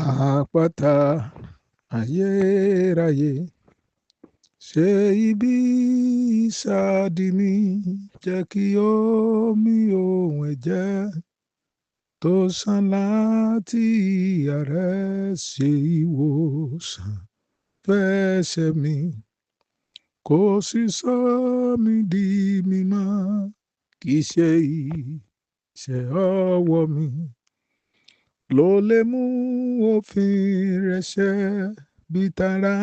Àpáta ayérayé, ṣe ibi ìsádi mi, jẹ́ kí omi òun ẹ̀jẹ̀ tó sàn láti ìyà rẹ̀ ṣe ìwòsàn fẹ́ṣẹ̀ mi, kó sì sọ mí di mímọ́, kì í ṣe iṣẹ́ ọwọ́ mi ló lè mú òfin rẹ̀ ṣẹ, bí tara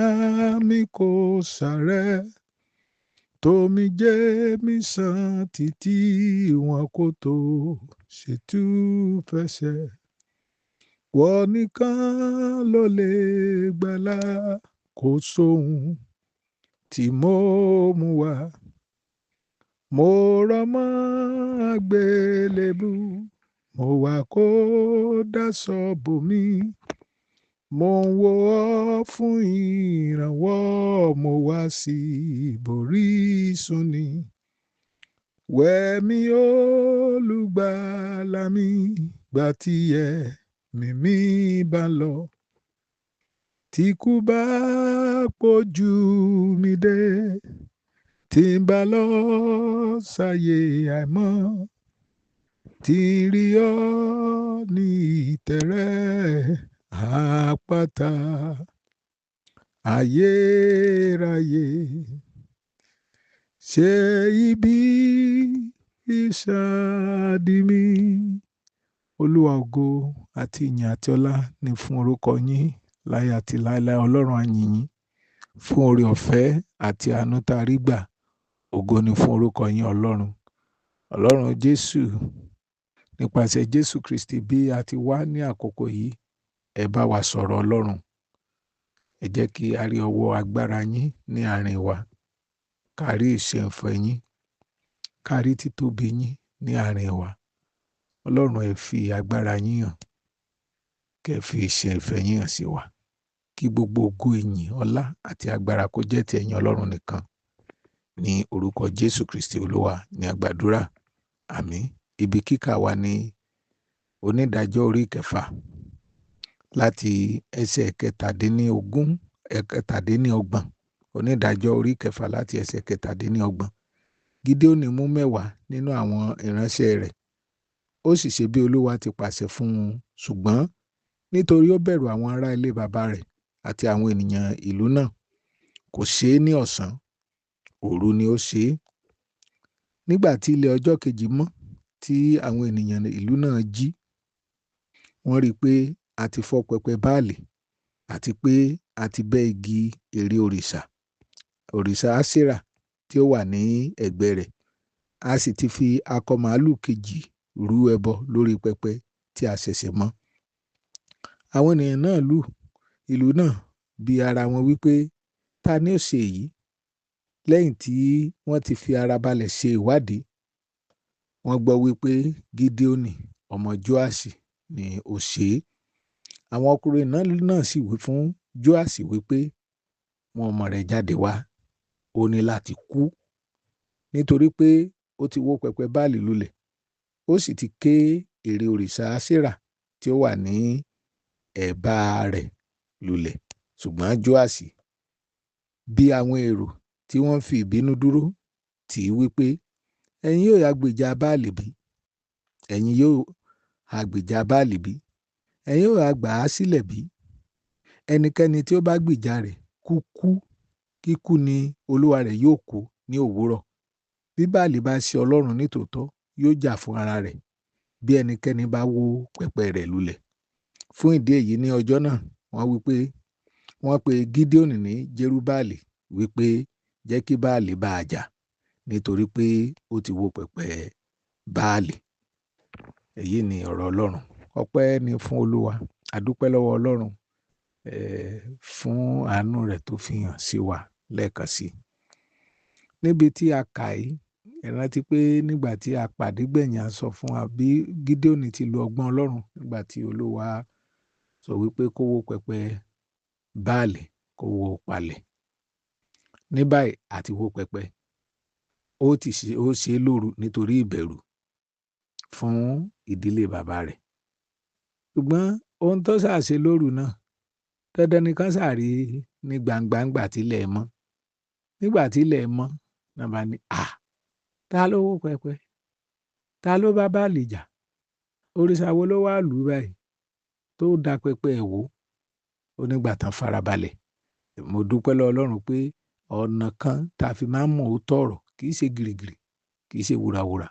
mi kò sáré, tómijé mi sàn títí wọn kò tó ṣètúfẹsẹ̀. Wọ́n nìkan ló lè gbàlà, kò sóhun tí mo mú wá. Mo rọ̀ mọ́ àgbélébù, mo wá kó dáṣọ bò mí. Mo ń wò ọ́ fún ìrànwọ́, mo wá sí ìbòrísun ni. Wẹ̀ mí olùgbàlà mi, gbà tí ẹ̀mí mi bá lọ. Tíkú bá pọ̀jù mi dé, tí ń bá lọ sáyé àìmọ́, tí ń rí ọ ní ìtẹ́rẹ̀, àpáta ayérayé, ṣe ibi ìsádi mi. Olúwa, ògo àti ìyìn àti ọlá ni fún orúkọ yín láyé àti láéláé. Ọlọ́run, a yìn yín fún oore ọ̀fẹ́ àti àánú tá a rí gbà. Ògo ni fún orúkọ yín Ọlọ́run. Ọlọ́run Jésù, nípasẹ̀ Jésù Kristi, bí a ti wá ní àkókò yìí, ẹ bá wa sọ̀rọ̀ Ọlọ́run. Ẹ jẹ́ kí a rí ọwọ́ agbára yín ní àárín wa, ká rí ìṣe-ìfẹ́ yín, ká rí títóbi yín ní àárín wa. Ọlọ́run, ẹ fi agbára yín hàn, kẹ́ fi ìṣe-ìfẹ́ yín hàn sí wa. Kí gbogbo ògo, ìyìn, ọlá àti agbára kó jẹ́ ti ẹ̀yin Ọlọ́run nìkan. Ní orúkọ Jésù Kristi Olúwa ni a gbàdúrà. Àmín. Ibi kíkà wa ní Onídàájọ́ orí 6 láti ẹsẹ̀ kẹtàdínlọ́gbọ̀n. Onídàájọ́ orí 6 láti ẹsẹ̀ kẹtàdínlọ́gbọ̀n. Gídéónì mú 10 nínú àwọn ìránṣẹ́ rẹ̀, ó sì ṣe bí Olúwa ti pàṣẹ fún un, ṣùgbọ́n nítorí ó bẹ̀rù àwọn ará ilé bàbá rẹ̀ àti àwọn ènìyàn ìlú náà, kò ṣe é ní ọ̀sán, òru ni ó ṣe é. Nígbà tí ilẹ̀ ọjọ́ kejì mọ́, tí àwọn ènìyàn ìlú náà jí, wọ́n rí i pé a ti fọ́ pẹpẹ Báàlì, àti pé a ti bẹ́ igi ère òrìṣà Áṣérà tí ó wà ní ẹ̀gbẹ́ rẹ̀. A sì ti fi akọ màálù kejì rú ẹbọ lórí pẹpẹ tí a ṣẹ̀ṣẹ̀ mọ́. Àwọn ènìyàn náà lù ìlú náà bi ara wọn wípé, ta ni ó ṣe èyí? Lẹ́yìn tí wọ́n ti fi ara balẹ̀ ṣe ìwádìí, wọ́n gbọ́ wípé Gídéónì ọmọ Jóàṣì ni ó ṣe é. Àwọn ọkùnrin náà sì wí fún Jóàṣì wípé, mú ọmọ rẹ̀ jáde wá, ó ní láti kú, nítorí pé ó ti wó pẹpẹ Báàlì lulẹ̀, ó sì ti ké ère òrìṣà Áṣérà tí ó wà ní ẹ̀bá rẹ̀ lulẹ̀. Ṣùgbọ́n Jóàṣì bí àwọn èrò tí wọ́n fi ìbínú dúró tì í wípé, ẹ̀yin yóò gbèjà Báàlì bí? Ẹ̀yin yóò gbèjà Báàlì bí? Ẹ̀yin yóò gbà á sílẹ̀ bí? Ẹnikẹ́ni tí ó bá gbèjà rẹ̀ kíkú ni olúwa rẹ̀ yóò kú ní òwúrọ̀. Bí Báàlì bá ṣe Ọlọ́run nítòótọ́, yóò jà fún ara rẹ̀ bí ẹnikẹ́ni bá wó pẹpẹ rẹ̀ lulẹ̀. Fún ìdí èyí, ní ọjọ́ náà wọ́n pe Gídéónì ní Jerúbáàlì, wípé jẹ́ kí Báàlì bá a jà, nítorí pé ó ti wó pẹpẹ Báàlì. Èyí ni ọ̀rọ̀ Ọlọ́run. Ọpẹ́ ni fún Olúwa. A dúpẹ́ lọ́wọ́ Ọlọ́run fún àánú rẹ̀ tó fi hàn sí wa lẹ́ẹ̀kan sí. Níbi tí a kà yìí, ẹ rántí pé nígbà tí a pàdé gbẹ̀yìn, a sọ fún wa bí Gídéónì ti lo ọgbọ́n Ọlọ́run nígbà tí Olúwa sọ wípé kó wó pẹpẹ Báàlì, kó wó palẹ̀. Ní báyìí àti wó pẹpẹ, ó ṣe é lóru nítorí ìbẹ̀rù fún ìdílé bàbá rẹ̀. Ṣùgbọ́n ohun tó ṣàṣe lóru náà dandan nìkan ṣàrí ní gbangba ńgbà tílẹ̀ mọ́. Nígbà tílẹ̀ mọ́ náà bá ní ta ló wó pẹpẹ, ta ló bá Báàlì jà, òrìṣà wo ló wá lù ú báyìí tó da pẹpẹ ẹ̀ wó. Ó nígbà tán farabalẹ̀. Mo dúpẹ́ lọ́wọ́ Ọlọ́run pé ọ̀nà kan tá a fi máa ń mọ̀ òótọ́ ọ̀rọ̀ kì í ṣe gìrìgìrì, kì í ṣe wùràwùrà,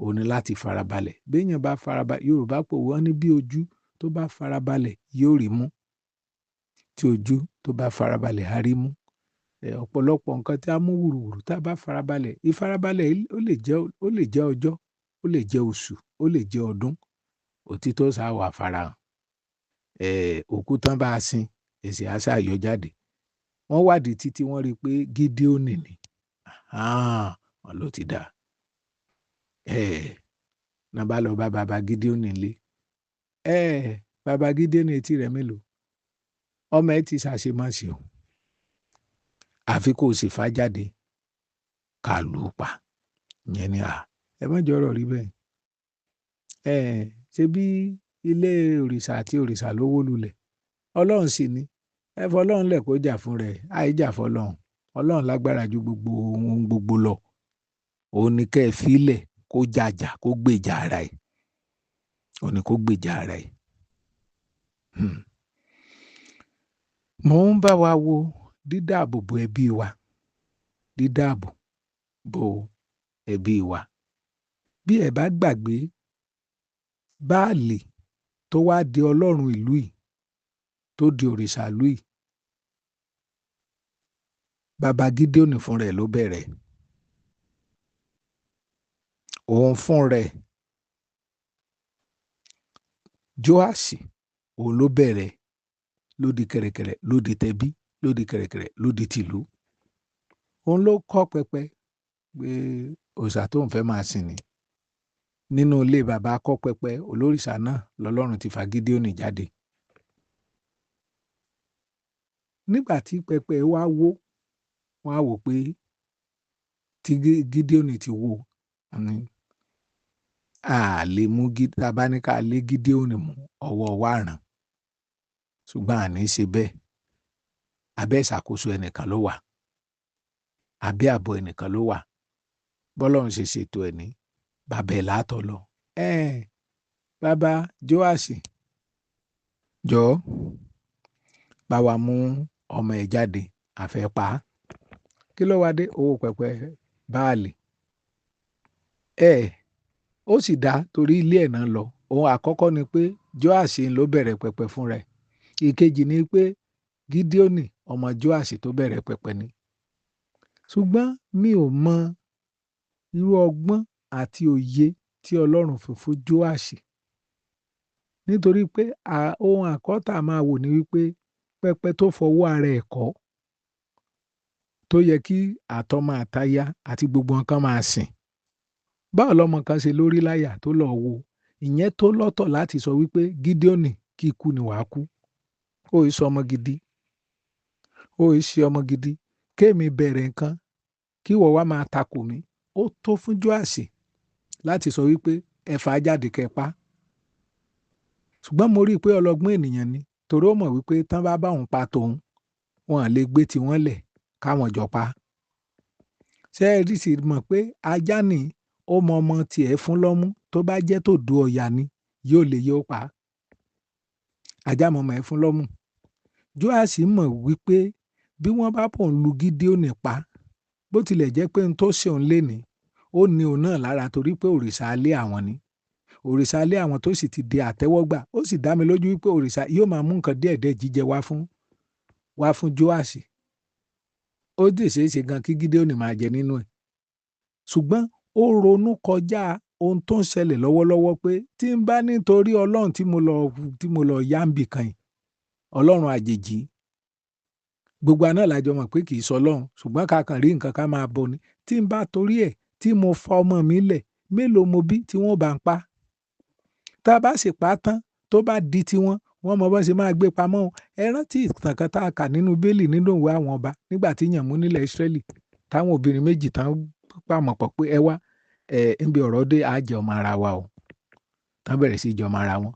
ó ní láti farabalẹ̀. Béèyàn bá farabalẹ̀, Yorùbá pòwe wọ́n ní bí ojú tó bá farabalẹ̀ yóò rí mú. Tí ojú tó bá farabalẹ̀ á rí mú. Ọ̀pọ̀lọpọ̀ nǹkan tí a mú wùrùwùrù tá a bá farabalẹ̀, ìfarabalẹ̀ ó lè jẹ́ ọjọ́, ó lè jẹ́ oṣù, ó lè jẹ́ ọdún, òtítọ́ ṣáà wá farahàn. Òkú tán bá a sin, èsì á ṣáà yọ jáde. Wọ́n wádìí títí wọ́n rí i pé Gídíónì ni. Wọ́n ló ti dáa. Náà bá lọ bá bàbá Gídíónì nílé. Bàbá Gídíónì etí rẹ̀ mélòó? Ọmọ ẹ ti ṣàṣemáṣe o. Àfi kó o sì fà jáde ká lù ú pa. Ìyẹn ni ẹ má jọ̀rọ̀ rí bẹ́ẹ̀. Ṣé bí ilé òrìṣà àti òrìṣà ló wó lulẹ̀? Ọlọ́run sì ni. Ẹ fọlọ́run lẹ̀ kó jà fún rẹ̀. Àìjà fọlọ́run. Ọlọ́run lágbára ju gbogbo ohun gbogbo lọ. Òun ni kẹ́ ẹ fílẹ̀ kó jàjà kó gbèjà ara ẹ̀. Òun ni kó gbèjà ara ẹ̀. Mo ń bá wa wo dídáàbòbò ẹbí wa. Dídáàbòbò ẹbí wa. Bí ẹ bá gbàgbé, Báàlì tó wá di ọlọ́run ìlú yìí, tó di òrìṣà ìlú yìí, bàbá Gídíónì fún rẹ̀ ló bẹ̀rẹ̀. Òun fún rẹ̀, Jóàṣì, òun ló bẹ̀rẹ̀ lódì kẹ̀rẹ̀kẹ̀rẹ̀, lódì tẹbí, lódì kẹ̀rẹ̀kẹ̀rẹ̀, lódì tìlú. Òun ló kọ́ pẹpẹ pé òrìṣà tóun fẹ́ máa sìn ni. Nínú ilé bàbá kọ́ pẹpẹ olórìṣà náà lọ́lọ́run ti fa Gídíónì jáde. Nígbà tí pẹpẹ wá wó, wọ́n á wò pé tí Gídíónì ti wó, lè mú tá a bá ní ká lé Gídíónì mú ọwọ́ wa ràn. Ṣùgbọ́n àní ṣe bẹ́ẹ̀. Abẹ́ ìṣàkóso ẹnìkan ló wà. Abẹ́ ààbò ẹnìkan ló wà. Bọ́lọ́run ṣe ṣètò ẹ̀ ní bàbá ẹ̀ látọ̀ lọ. Bàbá Jóàṣì, jọ̀ọ́ bá wa mú ọmọ ẹ̀ jáde, a fẹ́ pa á. Kí ló wá dé? Owó pẹpẹ Báàlì. Ó sì dá torí ilé ẹ̀ náà lọ. Ohun àkọ́kọ́ ni pé Jóàṣì ló bẹ̀rẹ̀ pẹpẹ fún rẹ̀. Ìkejì ni pé Gídíónì ọmọ Jóàṣì tó bẹ̀rẹ̀ pẹpẹ ni. Ṣùgbọ́n mi ò mọ irú ọgbọ́n àti òye tí Ọlọ́run fi fún Jóàṣì. Nítorí pé ohun àkọ́tà máa wò ní wípé pẹpẹ tó fọwọ́ ara ẹ̀ kọ́, tó yẹ kí àtọmọ àtaya àti gbogbo nǹkan máa sìn. Báwo lọmọ kan ṣe lórí láyà tó lọ wo? Ìyẹn tó lọ́tọ̀ láti sọ wípé Gídíónì kí ikú ni wàá kú. Ó ì sọ ọmọ gidi. Ó ì ṣe ọmọ gidi. Kémi bẹ̀rẹ̀ nǹkan kí wọ́n wá máa takò mí. Ó tó fún Jóàṣì láti sọ wípé ẹ fà á jáde kẹpa. Ṣùgbọ́n mo rí i pé ọlọ́gbọ́n ènìyàn ni, torí ó mọ̀ wípé tán bá òun pa tòun, wọn à lè gbé tiwọn lẹ̀ káwọn jọ pa. Ṣé ẹ rí sì mọ̀ pé ajá ni ó mọ ọmọ tiẹ̀ fún lọ́mú, tó bá jẹ́ tòdú ọ̀yà ni yóò lè yóò pa. Ajá mọ̀mọ́ ẹ fún lọ́mú. Jóàṣì mọ̀ wípé bí wọ́n bá pọ̀ ń lu Gídíónì pa, bó tilẹ̀ jẹ́ pé n tó ṣe òun lénìí, ó ní òun náà lára torí pé òrìṣà ilé àwọn ni. Òrìṣà ilé àwọn tó sì ti di àtẹ́wọ́gbà. Ó sì dá mi lójú wípé òrìṣà yóò máa mú nǹkan díẹ̀díẹ̀ jíjẹ wá fún Jóàṣì. Ó dì ṣeé ṣe gan kí Gídíónì máa jẹ nínú ẹ̀. Ṣùgbọ́n ó ronú kọjá ohun tó ń ṣẹlẹ̀ lọ́wọ́lọ́wọ́ pé tí ń bá nítorí Ọlọ́run tí mo lọ yá ń bì kan yìí, Ọlọ́run àjèjì, gbogbo àná làjọ mọ̀ pé kì í sọ Ọlọ́run, ṣùgbọ́n ká kàn rí nǹkan ká máa bọ ni. Tí ń bá torí ẹ̀ tí mo fa ọmọ mi lẹ̀, mélòó mo bí tí wọ́n bá ń pa? Tá a bá sì pa á tán tó bá di tiwọn, wọ́n mọ bó ṣe máa gbé pamọ́. Ẹ rántí ìtàn kan tá a kà nínú Bíbélì nínú ìwé àwọn ọba nígbà tí yànmú nílẹ̀ Ísírẹ́lì táwọn obìnrin méjì tán pàmọ̀ pọ̀ pé ẹ wá níbi ọ̀rọ̀ dé á jẹ ọmọ ara wa o. Tán bẹ̀rẹ̀ sí jẹ ọmọ ara wọn.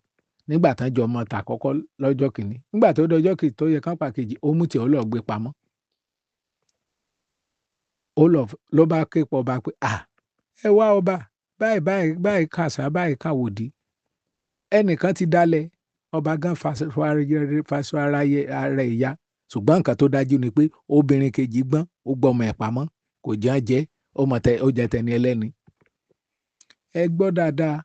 nígbà tán jọ ọmọ tà kọ́kọ́ lọ́jọ́ kìíní nígbà tó dọjọ́ kejì tó yẹ kán pàkejì ó mú tiẹ̀ ó lọ gbé pamọ́ ló bá ké pọ̀ ọba pé ẹ wá ọba báyìí báyìí báyìí kàṣà báyìí kàwòdì ẹnìkan ti dálẹ̀ ọba gan faṣọ ara ẹ̀ ya ṣùgbọ́n nǹkan tó dájú ni pé obìnrin kejì gbọ́n ó gbọ́mọ ẹ̀ pamọ́ kò jẹ́ ó jẹ́ tẹni ẹlẹ́ni. ẹ gbọ́ dáadáa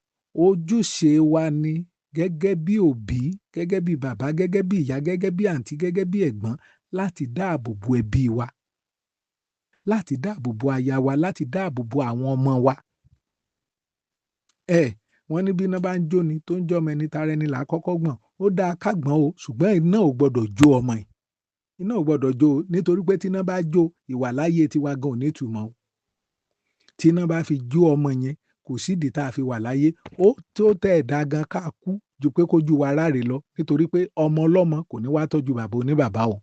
ojúṣe wa ni gẹ́gẹ́ bí òbí gẹ́gẹ́ bí bàbá gẹ́gẹ́ bí ìyá gẹ́gẹ́ bí àǹtí gẹ́gẹ́ bí ẹ̀gbọ́n láti dáàbò bo ẹbí wa láti dáàbò bo aya wa láti dáàbò bo àwọn ọmọ wa. Wọ́n ní bí iná bá ń jóni tó ń jọmọ ẹni tara ẹni là á kọ́kọ́ gbọ̀n ó dáa ká gbọ̀n o ṣùgbọ́n iná ò gbọ́dọ̀ jó ọmọ yìí iná ò gbọ́dọ̀ jó o nítorí pé tíná bá jó ìwàláyé tiwa gan ò ní ìtumọ̀ o tíná bá fi jó ọmọ yẹn kò sídìí tá a fi wà láyé ó tó tẹ̀ ẹ̀dá gan ká kú ju pé kó ju wa ráre lọ nítorí pé ọmọ ọlọ́mọ kò ní wá tọ́jú bàbá oníbàbá o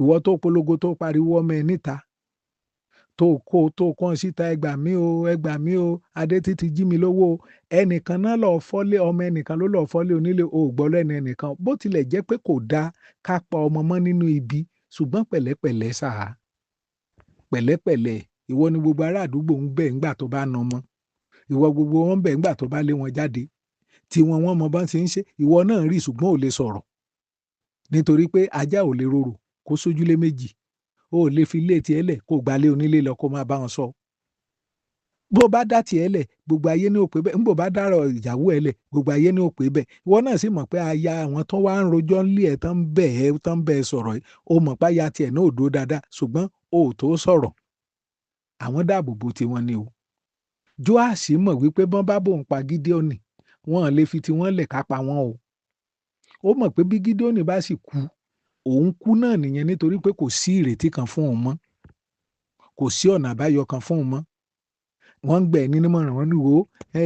ìwọ tó polongo tó pariwo ọmọ ẹ níta tó kàn síta ẹ gbà mí o adé títí jí mi lówó o ẹnìkan náà lọ́ọ́ fọ́lé ọmọ ẹnìkan ló lọ́ọ́ fọ́lé onílé o gbọ́ lẹ́nu ẹnìkan bó tilẹ̀ jẹ́ pé kò dáa ká pa ọmọ mọ́ nínú ibi ṣùgbọ́n pẹ̀lẹ́pẹ̀lẹ́ sáà pẹ̀lẹ́pẹ̀lẹ́ ìwọ ni gbogbo ará àdúgbò ń bẹ̀ ńgbà tó bá na ọmọ ìwọ gbogbo wọn bẹ̀ ńgbà tó bá lé wọn jáde tí wọn mọ bá ń ṣe ń ṣe ìwọ náà rí ṣùgbọ́n ò lè sọ̀rọ̀ nítorí pé ajá ò lè rorò kó sójúlé méjì o ò lè fi ilé tiẹ̀ lẹ̀ kó gbalé onílé lọ kó máa bá wọn sọ bó bá dá tiẹ̀ lẹ̀ gbogbo ayé ní òpè bẹ́ẹ̀ ńbò bá dárọ̀ ìyàwó ẹ̀ lẹ̀ gbogbo ayé ní òpè bẹ́ẹ̀ ìwọ náà sì mọ̀ pé aya àwọn tó wá ń rojọ́ ńlé ẹ̀ tán bẹ́ẹ̀ sọ̀rọ̀ yìí o mọ̀ pé aya tiẹ̀ náà ò dó dáadáa ṣùgbọ́n o ò tó sọ̀rọ̀ àwọn dáàbò bo tiwọn ni o Jóàṣì mọ̀ wípé bọ́n bá bòun pa Gídéónì wọn lè fi tiwọn lẹ̀ ká pa wọn o ó mọ̀ pé bí Gídéónì bá sì kú òun kú náà nìyẹn nítorí pé kò sí ìrètí kan fún òun mọ́ kò sí ọ̀nà àbáyọ kan fún òun mọ́ wọ́n ń gbẹ̀ ní nímọ̀ràn wọn ní wo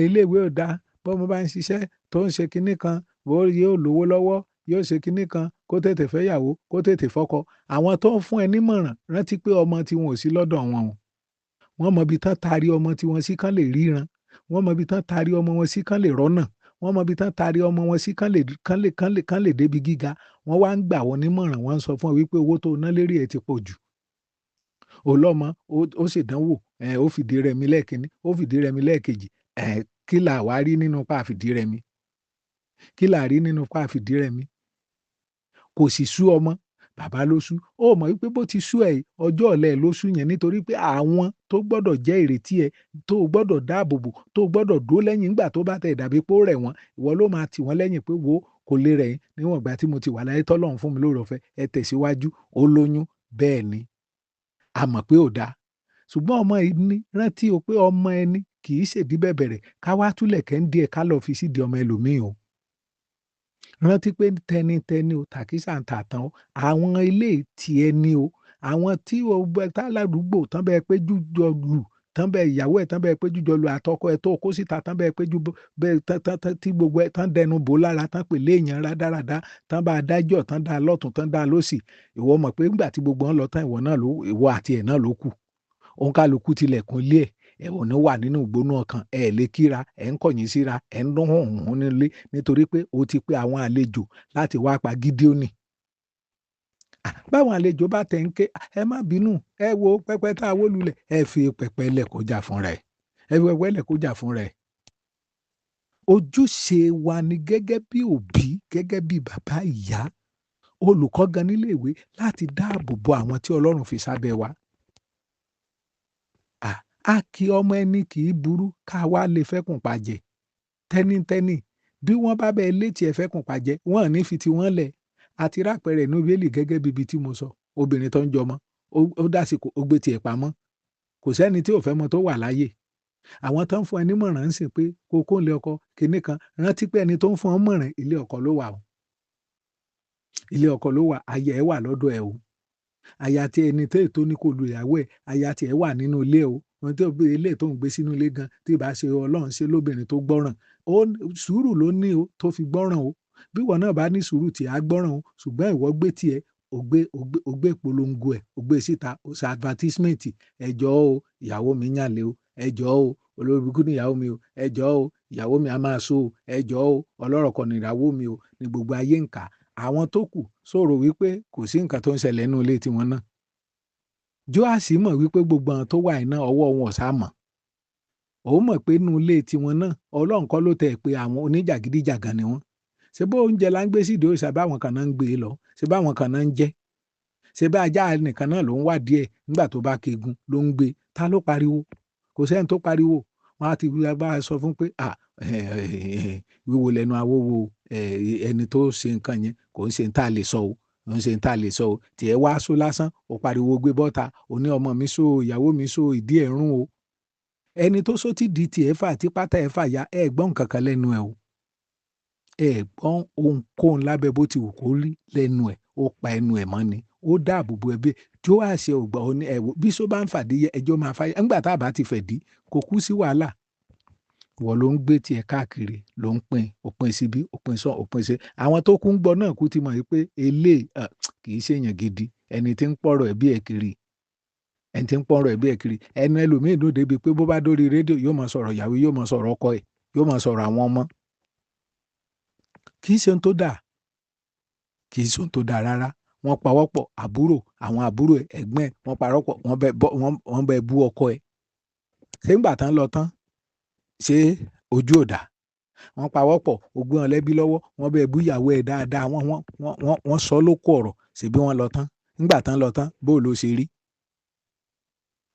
iléèwé ò dáa bọ́mọ bá ń ṣiṣẹ́ tó ń ṣe kinní kan bó yóò lówó lọ́wọ́ yóò ṣe kinní kan kó tètè fẹ́yàwó kó tètè fọ́kọ àwọn tó ń fún ẹ nímọ̀ràn rántí pé ọmọ tí wọn ò sí lọ́dọ̀ wọn o wọ́n mọ ibi tán taari ọmọ tí wọ́n sí kán lè ríran wọ́n mọ ibi tán taari ọmọ wọn sí kán lè rọ́nà wọ́n mọ ibi tán taari ọmọ wọn sí kán lè débi gíga wọ́n wá ń gbà wọ́n nímọ̀ràn wọ́n ń sọ fún ọ wípé owó tó ná lérí ẹ̀ ti pọ̀ jù ọlọ́mọ ó ṣèdánwò ó fìdí rẹmi lẹ́ẹ̀kínní ó fìdí rẹmi lẹ́ẹ̀kejì kí là wá rí nínú pa àfìdí rẹmi kí là rí nínú pa àfìdí rẹmi kò sì sú ọmọ bàbá ló sú ó mọ̀ wípé bó ti sú ẹ̀ ọjọ́ ọ̀la ẹ̀ ló sú yẹn nítorí pé àwọn tó gbọ́dọ̀ jẹ́ ìrètí ẹ̀ tó gbọ́dọ̀ dáàbòbò tó gbọ́dọ̀ dúró lẹ́yìn nígbà tó bá tẹ̀ dàbí pé ó rẹ̀ wọ́n ìwọ ló máa tì wọ́n lẹ́yìn pé wo kò lè rẹ̀ yín níwọ̀n ìgbà tí mo ti wà láyé tọ́lọ́run fún mi lóore ọ̀fẹ́ ẹ tẹ̀síwájú ó lóyún bẹ́ẹ̀ ni a mọ̀ pé ò dáa ṣùgbọ́n ọmọ ẹni rántí o pé ọmọ ẹni kì í ṣèdí bẹ̀bẹ̀rẹ̀ ká wá túlẹ̀ kẹ́ńdí ẹ̀ ká lọ́ọ́ fi sídìí ọmọ ẹlòmíì o rántí pé tẹnitẹni o tàkísà ń tà tán o àwọn ilé tiẹ̀ ni o àwọn tí o gbẹ táládùúgbò tán bẹ́ẹ̀ pé jújọ lù tán bẹ́ẹ̀ ìyàwó ẹ̀ tán bẹ́ẹ̀ pé jújọ lù àtọkọ ẹ̀ tó kó síta tán bẹ́ẹ̀ pé jú bẹ́ẹ̀ tí gbogbo ẹ̀ tán dẹnu bò lára tán pè léèyàn rádaràda tán bá dájọ́ tán dá lọ́tún tán dá lọ́sì ìwọ mọ̀ pé nígbà tí gbogbo wọn lọ tán ìwọ àti ẹ̀ náà ló kù òun kálukú tilẹ̀kùn ilé ẹ̀ ò ní wà nínú ìgbónú ọkàn ẹ̀ lè kíra ẹ̀ ń kọ̀yìn síra ẹ̀ ń dún hùn nílé nítorí pé o ti pé àwọn àlejò láti wá pa Gídéónì báwọn àlejò bá tẹ̀ ń ké ẹ má bínú ẹ wo pẹpẹ tá a wó lulẹ̀ ẹ fi pẹpẹ lẹ̀ kó jà fúnra ẹ̀ ẹ fi pẹpẹ lẹ̀ kó jà fúnra ẹ̀ ojúṣe wa ni gẹ́gẹ́ bí òbí gẹ́gẹ́ bí bàbá ìyá olùkọ́ gan nílé ìwé láti dáàbò bo àwọn tí Ọlọ́run fi sábẹ́ wa a kì ọmọ ẹni kì í burú ká wá lè fẹ́kùn pàjẹ́ tẹ́nítẹ́nì bí wọ́n bá bẹ́ẹ̀ létí ẹ̀ fẹ́kùn pàjẹ́ wọ́n ní fi ti wọ́n lẹ̀ àti rápẹ̀rẹ̀ inú bíélì gẹ́gẹ́ bíbi tí mo sọ obìnrin tó ń jọmọ ó dásìkò ó gbé tiẹ̀ pamọ́ kò sẹ́ni tí ò fẹ́ mọ tó wà láyé àwọn tó ń fún ẹ nímọ̀ràn ń sìn pé kókó ńlẹ̀ ọkọ kinní kan rántí pé ẹni tó ń fún ọ mọ̀ràn ilé ọkọ ló wà o ilé ọkọ ló wà aya ẹ̀ wà lọ́dọ̀ ẹ̀ o aya tí ẹni tó ètò ní kò lu ìyàwó ẹ̀ aya tí ẹ̀ wà nínú ilé o wọn tó gbé ilé tó ń gbé sínú ilé gan tí ì bá ṣe Ọlọ́run ṣe lóbìnrin tó gbọ́ràn sùúrù ló ní o tó fi gbọ́ràn o bí ìwọ náà bá ní sùúrù tí a gbọ́ràn o ṣùgbọ́n ìwọ gbé tiẹ̀ ògbé polongo ẹ̀ ògbé síta ó ṣe advertisement ẹjọ́ o ìyàwó mi yàn lé o ẹ jọ̀ọ́ o, olórí burúkú ni ìyàwó mi o, ẹ jọ̀ọ́ o, ìyàwó mi a máa so o, ẹ jọ̀ọ́ o, ọlọ́rọ̀ kan ni ìyàwó mi o, ní gbogbo ayé ń kà. Àwọn tó kù sọ̀rọ̀ wípé kò sí nǹkan tó ń ṣẹlẹ̀ nínú ilé tiwọn náà. Jóàsì mọ̀ wípé gbogbo àwọn tó wà iná ọwọ́ wọn ò sá mọ̀. Òun mọ̀ pé nínú ilé tiwọn náà Ọlọ́run kọ́ ló tẹ̀ pé àwọn oníjàgídíjàgan ni wọ́n. Ṣé bó oúnjẹ la ń gbé sídìí òrìṣà báwọn kan náà ń gbé e lọ? Ṣé báwọn kan náà ń jẹ? Ṣé bá ajá nìkan náà ló ń wá díẹ̀ nígbà tó bá kegun ló ń gbé? Ta ló pariwo? Kò sẹ́ni tó pariwo. Wọ́n á ti bá a sọ fún pé wíwo lẹ́nu awówo ẹni tó ṣe nǹkan yẹn kò ń ṣe ń tà lè sọ o. Kò ń ṣe ń tà lè sọ o. Tiẹ̀ wá só lásán, ó pariwo gbé bọ́ta, ó ní ọmọ mi só, ìyàwó mi só, ìdí ẹ̀ rún o. Ẹni tó só tí di tiẹ̀ fà tí pátá ẹ̀ fà ya ẹ̀ gbọ́n nǹkan kan lẹ́nu ẹ̀ o. Ẹ̀ gbọ́n ohunkóhun lábẹ́ bó ti wù kó rí lẹ́nu ẹ̀, ó pa ẹnu ẹ̀ mọ́ ni. Ó dáàbò bo ẹbí. Jóàsì ò gbà ó ní ẹ̀wò bí só bá ń fàdí ẹjọ́ máa fàyà. Nígbà tá a bá ti fẹ̀dí kò kú sí wàhálà. Ìwọ ló ń gbé tiẹ̀ káàkiri ló ń pín, òpin síbí, òpin sọ́, òpin sí. Àwọn tó kú ń gbọ́ náà kú ti mọ̀ wípé eléyìí kì í ṣe èèyàn gidi. Ẹni tí ń pọ̀rọ̀ ẹbí ẹ̀ kiri. Ẹni tí ń pọ̀rọ̀ ẹbí ẹ̀ kiri. Ẹnu ẹlòmíì dùn débi pé bó bá dórí rédíò yóò máa sọ̀rọ̀ ìyàwó, yóò máa sọ̀rọ̀ ọkọ ẹ̀, yóò máa sọ̀rọ̀ àwọn ọmọ. Kì í ṣe ohun tó dáa. Kì í ṣe ohun tó dáa rárá. Wọ́n pawọ́pọ̀ àbúrò, àwọn àbúrò ẹ̀, ẹ̀gbọ́n ẹ̀, wọ́n parọ́pọ̀, wọ́n bẹ bú ọkọ ẹ̀. Ṣé ńgbà tán lọ tán? Ṣé ojú ò dá? Wọ́n pawọ́pọ̀, ó gbé wọn lẹ́bí lọ́wọ́, wọ́n bẹ bú ìyàwó ẹ̀ dáadáa, wọ́n sọ lóko ọ̀rọ̀, ṣèbí wọ́n lọ tán. Ńgbà tán lọ tán, bó ló ṣe rí?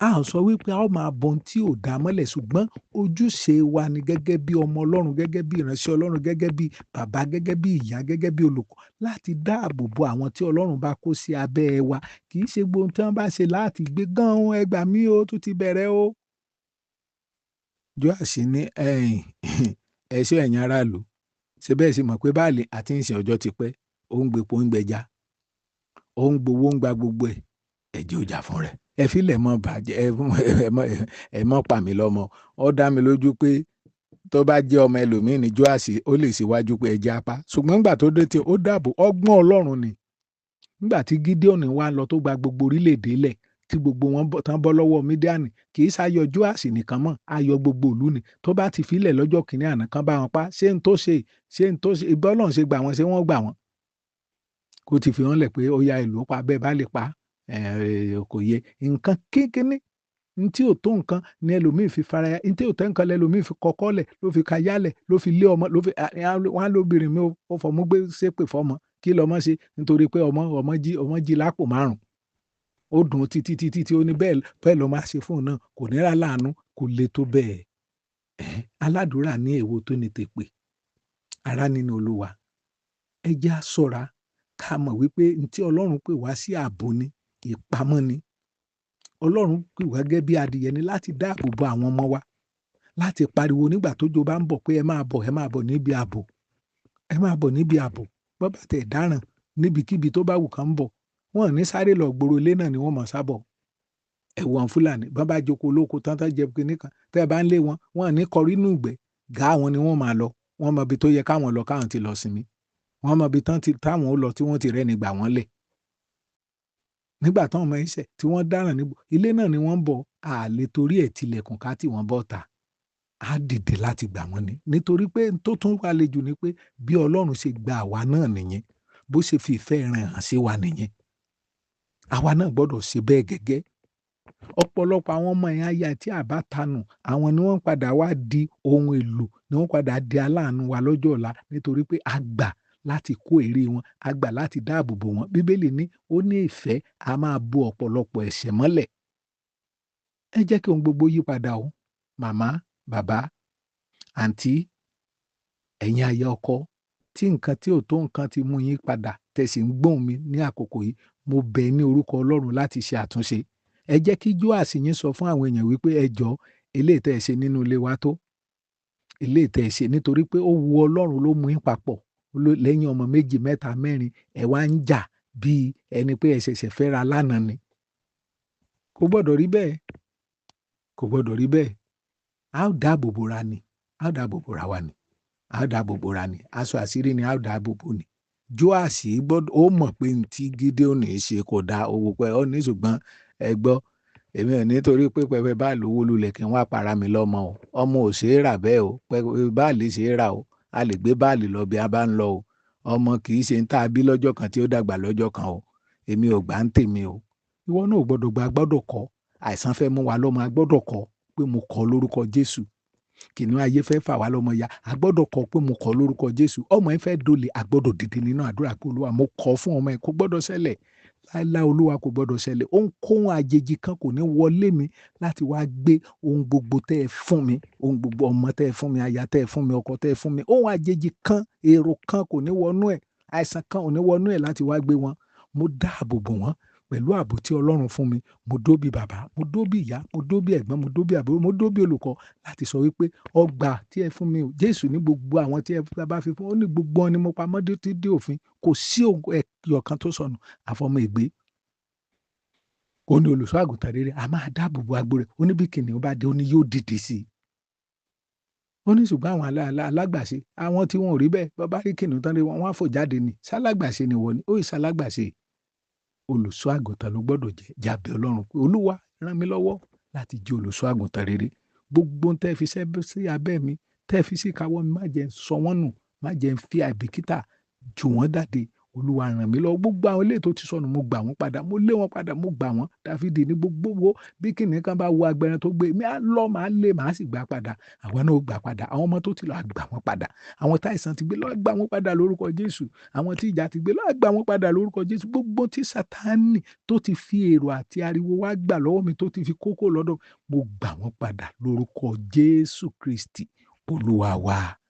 A ò sọ wípé a ó máa bọ ohun tí ò dá mọ́lẹ̀, ṣùgbọ́n ojúṣe wa ni gẹ́gẹ́ bí ọmọ Ọlọ́run, gẹ́gẹ́ bí ìránṣẹ́ Ọlọ́run, gẹ́gẹ́ bí bàbá, gẹ́gẹ́ bí ìyá, gẹ́gẹ́ bí olùkọ́ láti dáàbò bo àwọn tí Ọlọ́run bá kó sí abẹ́ wa. Kì í ṣe gbogbo ohun tí wọ́n bá ṣe láti gbé gan an ẹ gbà mí o, tún ti bẹ̀rẹ̀ o. Jóàsì ní ẹ ṣé ẹ̀yin aráàlú. Ṣé bẹ́ẹ̀ sì mọ̀ pé Báàlì àti ń sìn ọjọ́ ti pẹ́. Ó ń gbépo, ó ń gbẹja. Ó ń gbowó, ó ń gba gbogbo ẹ̀. Ẹ jẹ́ ó jà fún rẹ̀. Ẹ fílẹ̀ mọ́ bàjẹ́, ẹ mọ́ pa mí lọ́mọ. Ó dá mi lójú pé tó bá jẹ́ ọmọ ẹlòmíì ní Jóàsì ó lè síwájú pé ẹ jẹ́ apá. Ṣùgbọ́n nígbà tó dé tí ó dàbò ọgbọ́n Ọlọ́run ni. Nígbà tí Gídéónì wá lọ tó gba gbogbo orílẹ̀-èdè lẹ̀ tí gbogbo wọn tán bọ́ lọ́wọ́ Mídíánì, kì í ṣayọ̀ Jóàsì nìkan mọ́, ayọ̀ gbogbo ìlú ni. Tó bá ti fílẹ̀ lọ́jọ́ kìíní àná kan bá wọn pa, ṣé n tó ṣe ìbí Ọlọ́run ṣe gbà wọ́n, ṣé wọ́n gbà wọ́n? Kó ti fi wọ́n lẹ̀ pé ó ya ìlú pa bẹ́ẹ̀ bá lè pa kò yẹ. Nǹkan kékeré ntí ò tó nǹkan ni ẹlòmíì fi faraya, ntí ò tẹ́ nǹkan lẹ́lòmíì fi kọ́kọ́ lẹ̀, ló fi ka yálẹ̀, ló fi lé ọmọ, wọ́n á lóbìnrin mi ó fọmú gbé ṣépè fọmọ. Kí lọmọ ṣe? Nítorí pé ọmọ jí lápò márùn-ún. Ó dùn títí tí ó ní bẹ́ẹ̀ ló máa ṣe fún un náà. Kò ní rà láàánú, kò le tó bẹ́ẹ̀. Aládùúrà ní èwo tó ní tèpè. Ará nínú Olúwa. Ẹ jẹ́ á ṣọ́ra ká mọ̀ wípé ntí Ọlọ́run pè wá sí ààbò ni, ìpamọ́ ni. Ọlọ́run pè wá gẹ́gẹ́ bí adìyẹ ni láti dáàbò bo àwọn ọmọ wa. Láti pariwo nígbà tójò bá ń bọ̀ pé ẹ máa bọ̀ níbi ààbò. Ẹ máa bọ̀ níbi ààbò. Bọ́ bá tẹ̀ dáràn níbikíbi tó bá wù kán ń bọ̀. Wọ́n ò ní sáré lọ gboro ilé náà ni wọ́n mọ̀ sábọ̀. Ẹ̀wọ̀n Fúlàní bọ́n bá jókòó olóko tán jẹ kinní kan. Tẹ́ ẹ bá ń lé wọn, wọ́n ò ní kọrí inú ìgbẹ́. Gá wọn ni wọ́n máa lọ. Wọ́n mọ ibi tó yẹ káwọn lọ káwọn ti lọ sinmi. Wọ́n mọ ibi táwọn ó lọ tí wọ́n ti rẹ́ni gbà wọ́n lẹ̀. Nígbà táwọn ọmọ iṣẹ́ tí wọ́n dáràn níbo ilé náà ni wọ́n ń bọ̀, a lè torí ẹ̀ tilẹ̀kùn ká tí wọ́n bọ́ ta. Á dìde láti gbà wọ́n ni. Nítorí pé tó tún wá le jù ni pé bí Ọlọ́run ṣe gba àwa náà nìyẹn. Bó ṣe fi ìfẹ́ rẹ̀ hàn sí wa nìyẹn. Àwa náà gbọ́dọ̀ ṣe bẹ́ẹ̀ gẹ́gẹ́. Ọ̀pọ̀lọpọ̀ àwọn ọmọ ẹ̀yà ayá tí a bá tanù, àwọn ni wọ́n padà wá di ohun èlò, ni wọ́n padà di aláàánú wa lọ́jọ́ ọ̀la nítorí pé a gbà láti kó èrè wọn, a gbà láti dáàbò bò wọ́n. Bíbélì ní ó ní ìfẹ́ a máa bo ọ̀pọ̀lọpọ̀ ẹ̀ṣẹ̀ mọ́lẹ̀. Ẹ jẹ́ kí ohun gbogbo yí padà o. Màmá, bàbá, àǹtí, ẹ̀yin aya ọkọ, tí nǹkan tí ò tó nǹkan ti mú yín padà, tẹ́ sì ń gbóhùn mi ní àkókò yìí, mo bẹ̀ ní orúkọ Ọlọ́run láti ṣe àtúnṣe. Ẹ jẹ́ kí Jóàsì yín sọ fún àwọn èèyàn wípé ẹ jọ̀ọ́ eléyìí tẹ́ ẹ ṣe nínú ilé wa tó. Eléyìí tẹ́ ẹ ṣe nítorí pé ó wu Ọlọ́run ló mú yín papọ̀. Lẹ́yìn ọmọ 2, 3, 4 ẹ wá ń jà bí ẹni pé ẹ ṣẹ̀ṣẹ̀ fẹ́ra lánàá ni. Kò gbọdọ̀ rí bẹ́ẹ̀. Kò gbọdọ̀ rí bẹ́ẹ̀. A ó dáàbò bò ra ni. A ó dáàbò bò ra wa ni. A ó dáàbò bò ra ni. Aṣọ àṣírí ni a ó dáàbò bò ni. Jóàsì gbọ́dọ̀ ó mọ̀ pé ntí Gídéónì ṣe kò dá owó pẹ́ ó ní ṣùgbọ́n ẹ gbọ́ èmi ò nítorí pé pẹpẹ báàlì wó lulẹ̀ kí n wá para mi lọ́mọ o, ọmọ ò ṣeé rà bẹ́ẹ̀ o, pẹpẹ báàlì ṣeé rà o, a lè gbé báàlì lọ bí a bá ń lọ o, ọmọ kì í ṣe ń tá a bí lọ́jọ́ kan tí ó dàgbà lọ́jọ́ kan o, èmi ò gbà ń tèmi o, ìwọ náà ò gbọ́dọ̀ gba, a gbọ́dọ̀ kọ́, àìsàn fẹ́ mú wa lọ́mọ, a gbọ́dọ̀ kọ́ pé mo kọ́ lórúkọ Jésù, kìnìún ayé fẹ́ fà wá lọ́mọ ya, a gbọ́dọ̀ kọ́ pé mo kọ́ lórúkọ Jésù, ọmọ ẹ fẹ́ dolè, a gbọ́dọ̀ dìde nínú àdúrà pé Olúwa mo kọ́ fún ọmọ ẹ, kò gbọ́dọ̀ ṣẹlẹ̀ láíláí, Olúwa kò gbọ́dọ̀ ṣẹlẹ̀, ohunkóhun àjèjì kan kò ní wọlé mi láti wá gbé ohun gbogbo tẹ́ ẹ fún mi, ohun gbogbo, ọmọ tẹ́ ẹ fún mi, aya tẹ́ ẹ fún mi, ọkọ tẹ́ ẹ fún mi, ohun àjèjì kan, èrò kan kò ní wọnú ẹ̀, àìsàn kan ò ní wọnú ẹ̀ láti wá gbé wọn. Mo dáàbò bò wọ́n pẹ̀lú ààbò tí Ọlọ́run fún mi. Mo dó bí bàbá, mo dó bí ìyá, mo dó bí ẹ̀gbọ́n, mo dó bí àbúrò, mo dó bí olùkọ́ láti sọ wípé ọgbà tí ẹ fún mi o, Jésù ní gbogbo àwọn tí ẹ bá fi fún, ó ní gbogbo wọn ni mo pamọ́ títí dé òfin, kò sí ẹyọ kan tó sọnù àfọmọ ègbé. Ó ní olùṣọ́ àgùntàn rere, a máa dáàbò bo agbo rẹ̀, ó ní bí kìnìún bá dé, ó ní yóò dìde sí i. Ó ní ṣùgbọ́n àwọn alágbàṣe, àwọn tí wọn ò rí bẹ́ẹ̀, bọ́ bá rí kìnìún tán rí wọn, wọ́n á fò jáde ni. Ṣálágbàṣe ni wọ́n ni, ó ì ṣalágbàṣe. Olùṣọ́ àgùntàn ló gbọ́dọ̀ jẹ́, jábẹ́ Ọlọ́run pé Olúwa ràn mí lọ́wọ́ láti jẹ́ olùṣọ́ àgùntàn rere. Gbogbo ohun tẹ́ fi sí abẹ́ mi, tẹ́ fi sí ìkáwọ́ mi, má jẹ́ n sọ wọ́n nù, má jẹ́ n fi àìbìkítà jù wọ́n jáde. Olúwa ràn mí lọ́wọ́. Gbogbo àwọn eléyìí tó ti sọnù, mo gbà wọ́n padà, mo lé wọn padà, mo gbà wọ́n. Dáfídì ní gbogbo wo bí kìnìún kan bá wo agbẹran tó gbé, èmi á lọ, màá lé, màá sì gbà padà. Àwa náà ó gbà padà. Àwọn ọmọ tó ti lọ, á gbà wọ́n padà. Àwọn tí àìsàn ti gbé lọ, á gbà wọ́n padà lórúkọ Jésù. Àwọn tí ìjà ti gbé lọ, á gbà wọ́n padà lórúkọ Jésù. Gbogbo tí Sátánì tó ti fi èrò àti ariwo wá gbà lọ́wọ́ mi, tó ti fi kókó lọ́dọ̀, mo gbà wọ́n padà lórúkọ Jésù Kristi Olúwa wa.